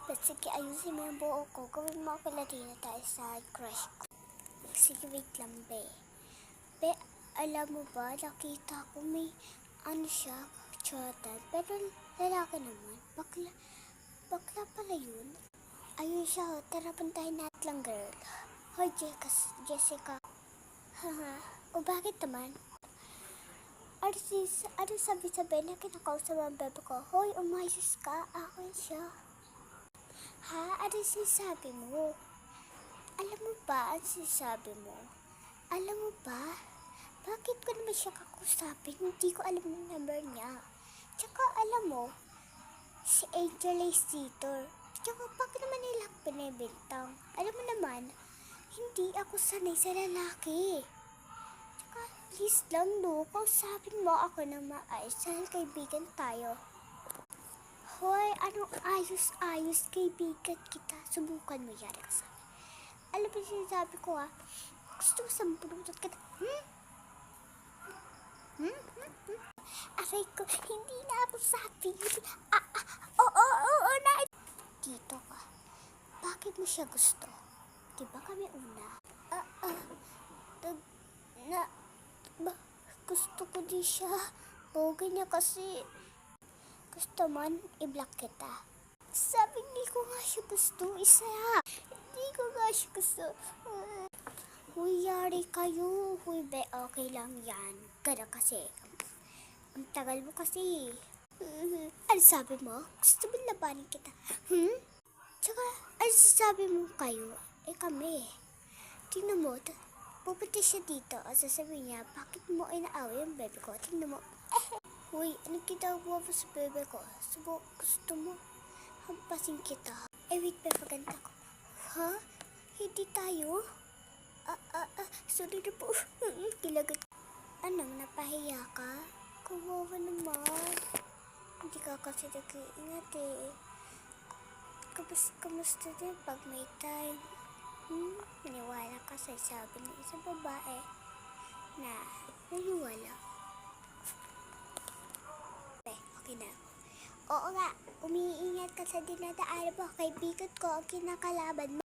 But sige, ayusin mo yung buo ko. Gawin mo ako Latina tayo sa crush ko. Sige, wait lang, be. Be, alam mo ba, nakita ko may siya, chotan. Pero lalaki naman. Bakla pala yun. Ayun siya, tara puntahin natin lang, girl. Hoy, Jessica. Haha, o bakit naman? Ano sabi na kinakausap ang bebe ko? Hoy, umayos ka, ako siya. Ha? Ano sinasabi mo? Alam mo ba ang sinasabi mo? Alam mo ba? Bakit ko naman siya kakusapin? Hindi ko alam yung number niya. Tsaka alam mo, si Angel ay cheater. Tsaka bakit naman nila pinibintang? Alam mo naman, hindi ako sanay sa lalaki. Tsaka please lang no, kausapin mo ako ng maayos dahil kaibigan tayo. Hoy, anong ayos kaibigan kita? Subukan mo yan kasi. Alam mo sinasabi ko ha? Gusto ko sampulutot kita. Aray ko, hindi na ako sabi. Oo, na. Dito ka. Bakit mo siya gusto? Diba kami una? Gusto ko din siya. Bogey niya kasi. Gusto man, i-block kita. Sabi, hindi ko nga siya gusto. Isa. Hindi ko nga siya gusto. Huy, yari kayo. Huy, be, okay lang yan. Gana kasi. Ang tagal mo kasi. Ano sabi mo? Gusto mo labanin kita? Tsaka, ano sabi mo kayo? Kami. Tingnan mo, pupunta siya dito at sasabihin niya, bakit mo inaaway yung bebe ko? Tingnan mo. Uy, ano ginagawa mo sa bebe ko? Gusto mo hampasin kita? Wait, paganda ko. Ha? Hindi tayo? Sorry na po. Kilagat. Anong, napahiya ka? Kawawa naman. Hindi ka kasi nag-iingat eh. Kamusta din pag may time? Naniwala ka sa sabi ng isang babae na naniwala. Okay na. Oo nga, umiingat ka sa dinadaan mo. Kaibigan ko ang kinakalaban mo.